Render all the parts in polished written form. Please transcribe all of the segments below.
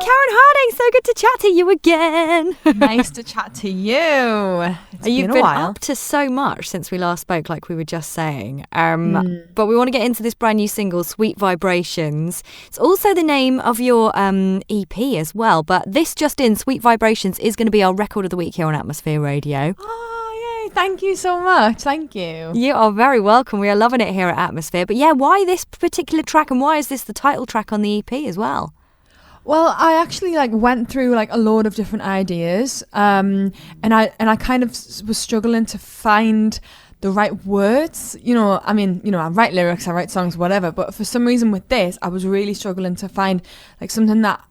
Karen Harding, so good to chat to you again. Nice to chat to you. You've been up to so much since we last spoke, like we were just saying. But we want to get into this brand new single, Sweet Vibrations. It's also the name of your EP as well. But this just in, Sweet Vibrations is going to be our record of the week here on Atmosphere Radio. Oh, yay. Thank you so much. Thank you. You are very welcome. We are loving it here at Atmosphere. But yeah, why this particular track, and why is this the title track on the EP as well? Well, I actually went through a load of different ideas, and I kind of was struggling to find the right words. I write lyrics, I write songs, whatever. But for some reason with this, I was really struggling to find something that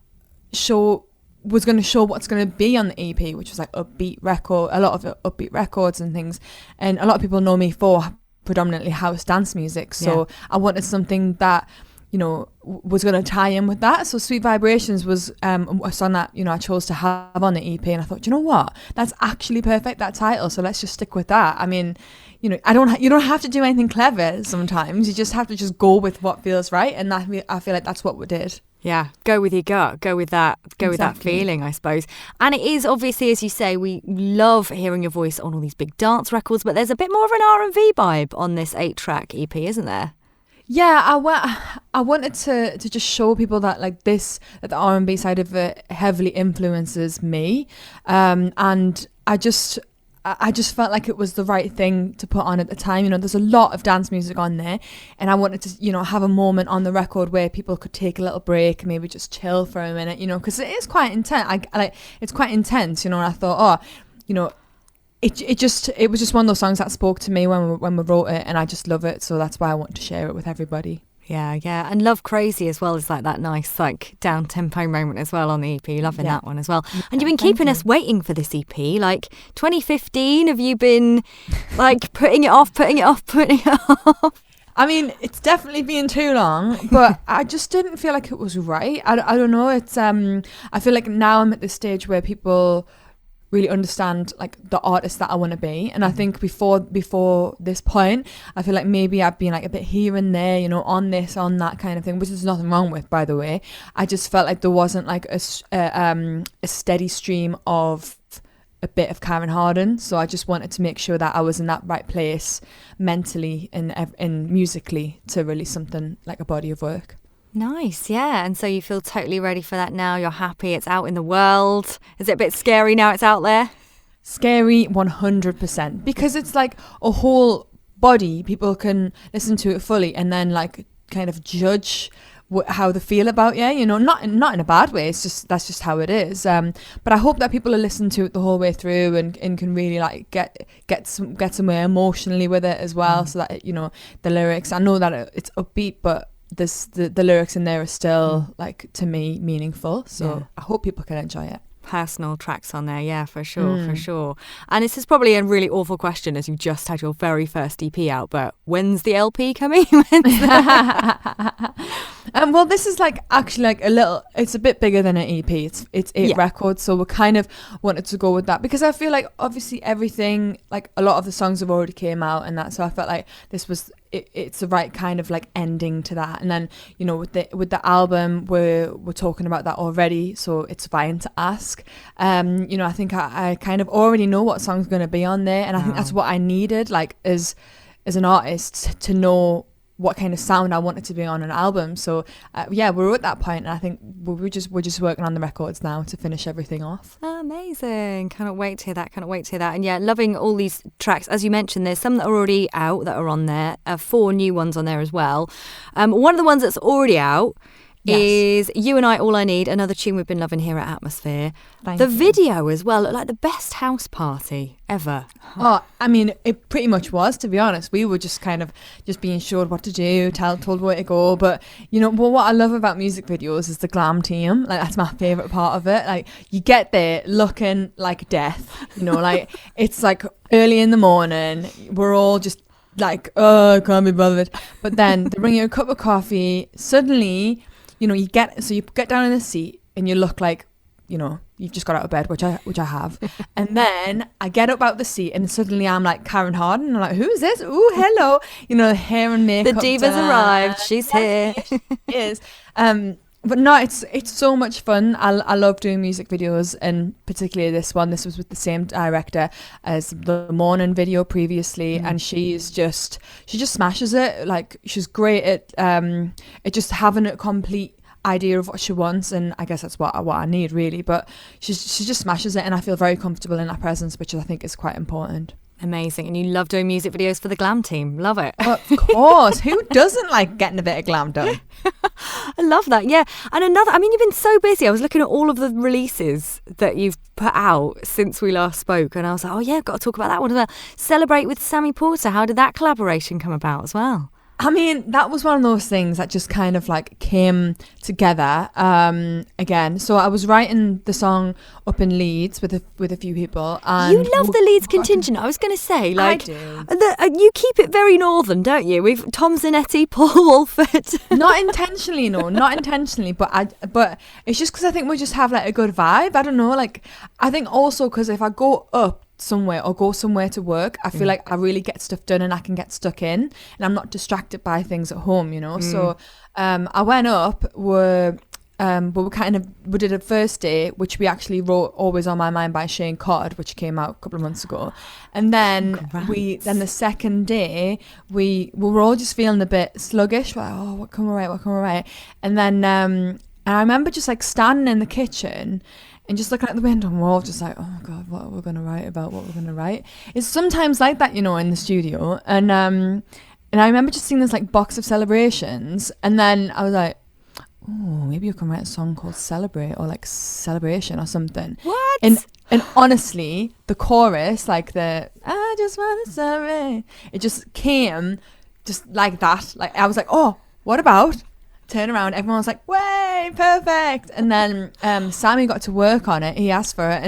was going to show what's going to be on the EP, which was upbeat record, a lot of upbeat records and things. And a lot of people know me for predominantly house dance music, so I wanted something that was going to tie in with that. So Sweet Vibrations was a song that I chose to have on the EP, and I thought, you know what, that's actually perfect, that title, so let's just stick with that. I mean, you don't have to do anything clever sometimes. You just have to just go with what feels right, and I feel like that's what we did. Yeah, go with your gut, go with that feeling, I suppose. And it is obviously, as you say, we love hearing your voice on all these big dance records, but there's a bit more of an R&B vibe on this 8-track EP, isn't there? Yeah, I wanted to just show people that that the R&B side of it heavily influences me, and I just felt like it was the right thing to put on at the time. There's a lot of dance music on there, and I wanted to have a moment on the record where people could take a little break, maybe just chill for a minute, because it is quite intense. It's quite intense, and I thought, It was just one of those songs that spoke to me when we wrote it, and I just love it, so that's why I want to share it with everybody. Yeah, and Love Crazy as well is that nice down tempo moment as well on the EP. Loving that one as well. Yeah, and you've been keeping us waiting for this EP. 2015, have you been putting it off? I mean, it's definitely been too long, but I just didn't feel like it was right. I don't know. It's I feel like now I'm at this stage where people really understand the artist that I want to be, and I think before this point I feel like maybe I've been a bit here and there, on this, on that kind of thing, which there's nothing wrong with, by the way. I just felt like there wasn't a steady stream of a bit of Karen Harding, so I just wanted to make sure that I was in that right place mentally and musically to release something like a body of work. Nice, yeah. And so you feel totally ready for that now. You're happy it's out in the world. Is it a bit scary now it's out there? Scary 100%, because it's a whole body. People can listen to it fully and then kind of judge how they feel about you, not in a bad way. It's that's just how it is. But I hope that people will listen to it the whole way through and can really get somewhere emotionally with it as well. So that the lyrics, I know that it's upbeat, but the lyrics in there are still to me meaningful, so I hope people can enjoy it. Personal tracks on there, yeah, for sure. And this is probably a really awful question, as you just had your very first EP out, but when's the LP coming? Well, this is actually a little, it's a bit bigger than an EP. It's 8 records, so we kind of wanted to go with that, because I feel obviously everything, a lot of the songs have already came out and that, so I felt like this was it's the right kind of ending to that. And then with the album we're talking about that already, so it's fine to ask. I think I kind of already know what song's going to be on there, and I think that's what I needed as an artist, to know what kind of sound I wanted to be on an album. So we're at that point, and I think we're just working on the records now to finish everything off. Amazing. Cannot wait to hear that. And yeah, loving all these tracks. As you mentioned, there's some that are already out that are on there, 4 new ones on there as well. One of the ones that's already out is You and I, All I Need, another tune we've been loving here at Atmosphere. Thank you. Video as well looked like the best house party ever. Oh, I mean, it pretty much was, to be honest. We were just kind of being showed what to do, told where to go. But what I love about music videos is the glam team. That's my favorite part of it. You get there looking like death. It's early in the morning. We're all just oh, I can't be bothered. But then they bring you a cup of coffee. Suddenly, you get down in the seat and you look you've just got out of bed, which I have. And then I get up out the seat and suddenly I'm Karen Harding, and I'm who's this? Ooh, hello. The hair and makeup. The diva's arrived. She's here. She is. But no, it's so much fun. I love doing music videos, and particularly this one. This was with the same director as the Morning video previously, and she just smashes it. Like, she's great at just having a complete idea of what she wants, and I guess that's what I need, really. But she just smashes it, and I feel very comfortable in her presence, which I think is quite important. Amazing. And you love doing music videos for the glam team. Love it. Of course. Who doesn't like getting a bit of glam done? I love that. Yeah. And you've been so busy. I was looking at all of the releases that you've put out since we last spoke, and I was like, oh yeah, I've got to talk about that one as well. Celebrate with Sammy Porter. How did that collaboration come about as well? I mean, that was one of those things that just kind of like came together again. So I was writing the song up in Leeds with a few people. And you love the Leeds contingent. I was going to say, like, I do. You keep it very northern, don't you? We've Tom Zanetti, Paul Wolford. Not intentionally, no, not intentionally, but it's just because I think we just have like a good vibe. I don't know, like, I think also because if I go up somewhere or go somewhere to work, I feel like I really get stuff done and I can get stuck in, and I'm not distracted by things at home, you know. So I went up, but we did a first day, which we actually wrote Always on My Mind by Shane Codd, which came out a couple of months ago, and then the second day we were all just feeling a bit sluggish, like, oh, what can we write, and then and I remember just like standing in the kitchen and just looking at the window, and we're all just like, oh God, what are we going to write about? It's sometimes like that, you know, in the studio. And I remember just seeing this like box of celebrations, and then I was like, oh, maybe you can write a song called Celebrate, or like Celebration or something. What? And honestly, the chorus, like the I just want to celebrate, it just came just like that. Like, I was like, oh, what about? Turn around, everyone was like, way, perfect. And then Sammy got to work on it. He asked for it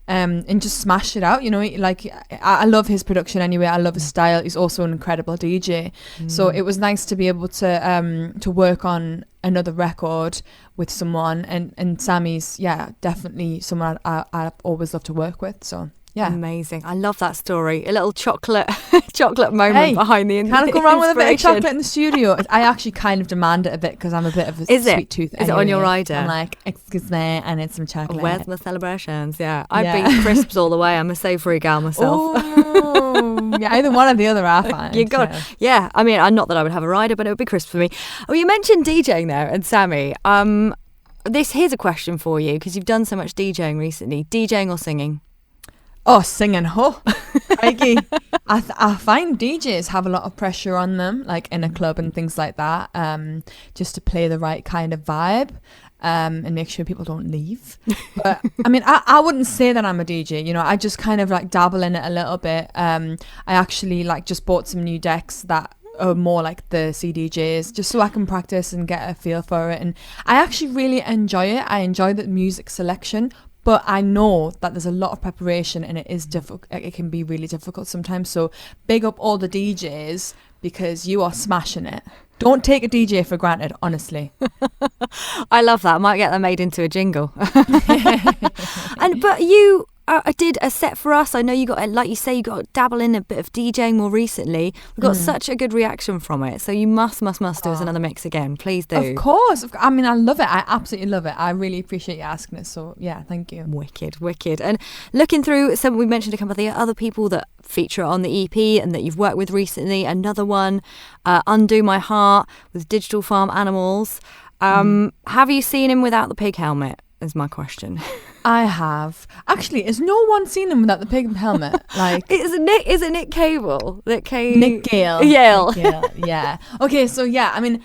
and just smashed it out, you know. Like, I love his production anyway. I love his style. He's also an incredible DJ. So it was nice to be able to work on another record with someone, and Sammy's definitely someone I've always loved to work with. So yeah, amazing. I love that story. A little chocolate moment behind the can't go wrong with a bit of chocolate in the studio. I actually kind of demand it a bit because I'm a bit of a sweet tooth. Is it on your rider? I'm like, excuse me, I need some chocolate. Where's my celebrations? Yeah, I'd be crisps all the way. I'm a savoury gal myself. Oh, yeah, either one or the other, I find. You got, yeah. I mean, not that I would have a rider, but it would be crisps for me. Oh, you mentioned DJing there, and Sammy. Here's a question for you, because you've done so much DJing recently. DJing or singing? Oh, singing, I find DJs have a lot of pressure on them, like in a club and things like that, just to play the right kind of vibe, and make sure people don't leave. But I mean, I wouldn't say that I'm a DJ, you know. I just kind of like dabble in it a little bit. I actually like just bought some new decks that are more like the CDJs, just so I can practice and get a feel for it. And I actually really enjoy it. I enjoy the music selection. But I know that there's a lot of preparation, and it is difficult. It can be really difficult sometimes. So big up all the DJs, because you are smashing it. Don't take a DJ for granted, honestly. I love that. I might get that made into a jingle. But you did a set for us. I know you got, like you say, you got to dabble in a bit of DJing more recently. We got such a good reaction from it. So you must do us another mix again. Please do. Of course. I mean, I love it. I absolutely love it. I really appreciate you asking it. So yeah, thank you. Wicked. And looking through some, we mentioned a couple of the other people that feature on the EP and that you've worked with recently. Another one, Undo My Heart with Digital Farm Animals. Have you seen him without the pig helmet? Is my question. I have. Actually, has no one seen him without the pig helmet? Like, is it Nick Cable? Nick Gale. Yale. Yeah. Okay, so yeah, I mean,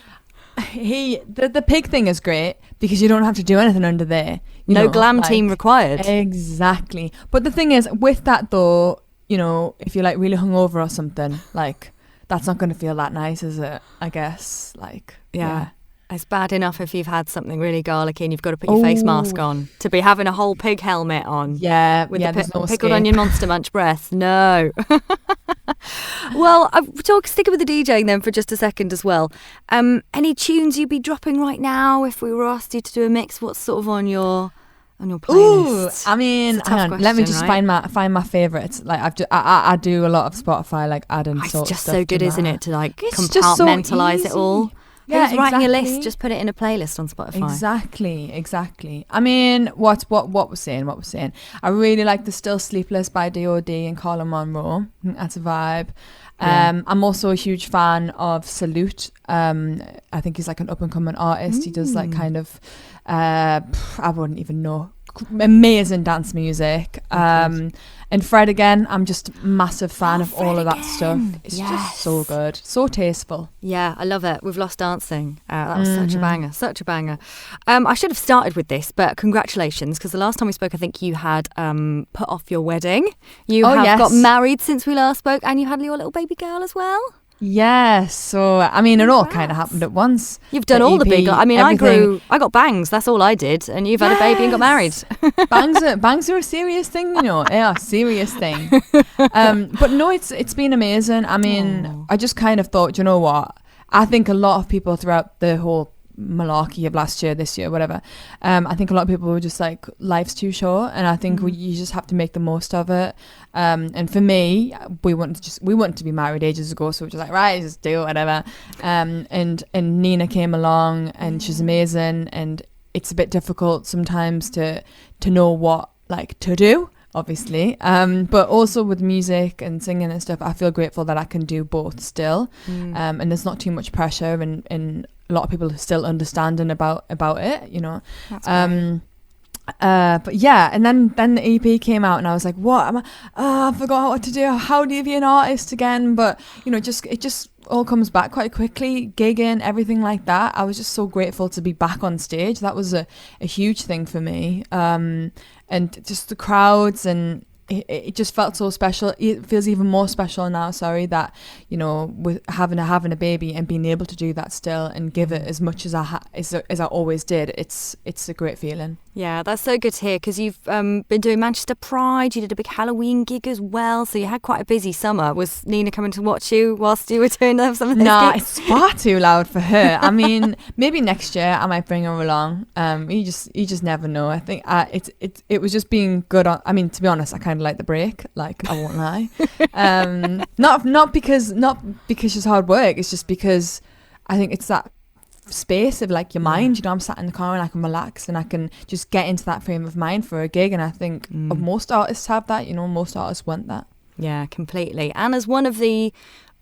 the pig thing is great because you don't have to do anything under there. No glam team required. Exactly. But the thing is, with that though, you know, if you're like really hungover or something, like, that's not going to feel that nice, is it? I guess. Like, yeah. It's bad enough if you've had something really garlicky and you've got to put your face mask on, to be having a whole pig helmet on. Yeah, with the pickled onion monster munch breath. No. Well, sticking with the DJing then for just a second as well. Any tunes you'd be dropping right now if we were asked you to do a mix? What's sort of on your playlist? Ooh, I mean, let me just find my favourites. Like, I do a lot of Spotify, like adding sort of it's just stuff so good, to isn't it, to like compartmentalise it all. Who's writing your list? Just put it in a playlist on Spotify. Exactly. I mean, what we're saying. I really like the Still Sleepless by D.O.D. and Carla Monroe. I think that's a vibe. Yeah. I'm also a huge fan of Salute. I think he's like an up and coming artist. He does like kind of, I wouldn't even know, amazing dance music. And Fred again, I'm just a massive fan of all of that stuff. It's just so good, so tasteful. Yeah, I love it. We've Lost Dancing. That was such a banger. I should have started with this, but congratulations, because the last time we spoke, I think you had put off your wedding. You have got married since we last spoke, and you had your little baby girl as well. Yes, so I mean, it all kind of happened at once. You've done all the big. I mean, everything. I got bangs. That's all I did, and you've had a baby and got married. bangs are a serious thing, you know. Yeah, a serious thing. But no, it's been amazing. I mean, I just kind of thought, you know what? I think a lot of people throughout the whole malarkey of last year, this year, whatever. I think a lot of people were just like, life's too short, and I think you just have to make the most of it. And for me, we wanted to be married ages ago, so we're just like, right, just do whatever. And Nina came along, and she's amazing, and it's a bit difficult sometimes to know what like to do, obviously, but also with music and singing and stuff, I feel grateful that I can do both still. And there's not too much pressure, and a lot of people are still understanding about it, you know. But yeah, and then the EP came out, and I was like, what am I forgot what to do. How do you be an artist again? But you know, it just all comes back quite quickly, gigging, everything like that. I was just so grateful to be back on stage. That was a huge thing for me, and just the crowds, and it just felt so special. It feels even more special now, that, you know, with having a baby and being able to do that still and give it as much as I always did. It's a great feeling. Yeah, that's so good to hear, because you've been doing Manchester Pride. You did a big Halloween gig as well, so you had quite a busy summer. Was Nina coming to watch you whilst you were doing some of those gigs? It's far too loud for her. I mean, maybe next year I might bring her along. You just never know. I think it was just being good on. I mean, to be honest, I kind of like the break. Like, I won't lie. Not because she's hard work. It's just because I think it's that space of like your mind, you know. I'm sat in the car and I can relax and I can just get into that frame of mind for a gig, and I think most artists have that, you know. Most artists want that. Yeah, completely. And as one of the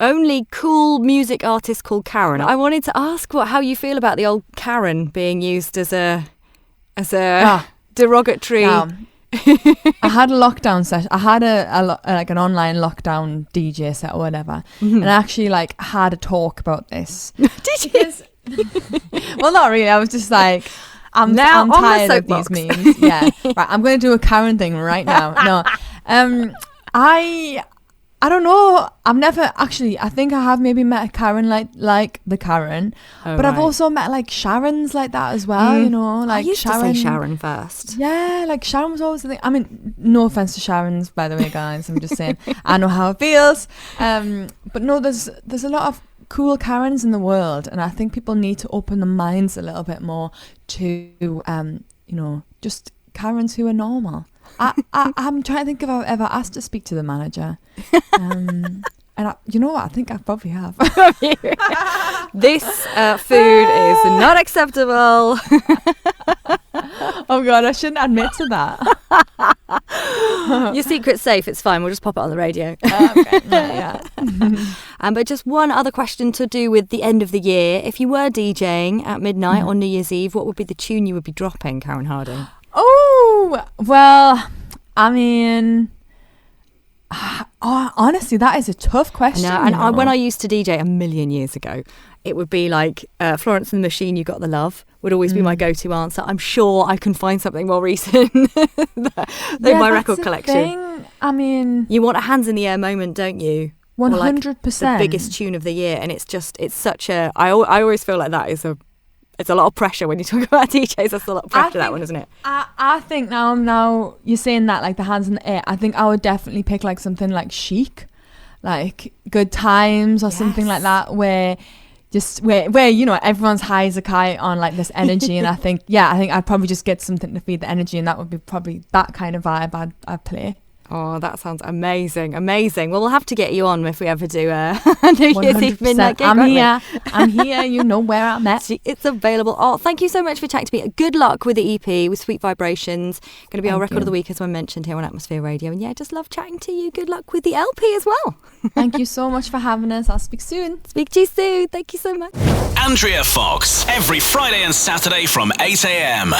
only cool music artists called Karen, I wanted to ask how you feel about the old Karen being used as a derogatory. I had a lockdown session. I had like an online lockdown DJ set or whatever, and I actually like had a talk about this. Did you? Well, not really. I was just like, I'm tired of these memes. Yeah, right. I'm going to do a Karen thing right now. No, I don't know. I've never actually. I think I have maybe met a Karen like the Karen, but I've also met like Sharons like that as well. You know, like I used Sharon. To say Sharon first. Yeah, like Sharon was always the thing. I mean, no offense to Sharons, by the way, guys. I'm just saying. I know how it feels. But no, there's a lot of cool Karens in the world, and I think people need to open their minds a little bit more to you know, just Karens who are normal. I'm trying to think if I've ever asked to speak to the manager, and you know what, I think I probably have. This food is not acceptable. Oh God, I shouldn't admit to that. Your secret's safe. It's fine. We'll just pop it on the radio. Okay. Yeah. But just one other question to do with the end of the year. If you were DJing at midnight on New Year's Eve, what would be the tune you would be dropping, Karen Harding? Oh, well, I mean, honestly, that is a tough question. No, and when I used to DJ a million years ago, it would be like Florence and the Machine, You Got the Love, would always be my go-to answer. I'm sure I can find something more recent in my record collection. Thing. I mean, you want a hands in the air moment, don't you? 100%. Like the biggest tune of the year, and it's such a. I always feel like that is it's a lot of pressure when you talk about DJs. That's a lot of pressure, that one, isn't it? I think now you're saying that, like the hands in the air, I think I would definitely pick like something like Chic, like Good Times or something like that, where you know, everyone's high as a kite on like this energy. And I think I'd probably just get something to feed the energy, and that would be probably that kind of vibe I'd play. Oh, that sounds amazing. Amazing. Well, we'll have to get you on if we ever do a New Year's Eve midnight gig. I'm here. You know where I'm at. It's available. Oh, thank you so much for chatting to me. Good luck with the EP, with Sweet Vibrations. Going to be our record of the week, as I mentioned, here on Atmosphere Radio. And yeah, just love chatting to you. Good luck with the LP as well. Thank you so much for having us. I'll speak soon. Speak to you soon. Thank you so much. Andrea Fox, every Friday and Saturday from 8 a.m.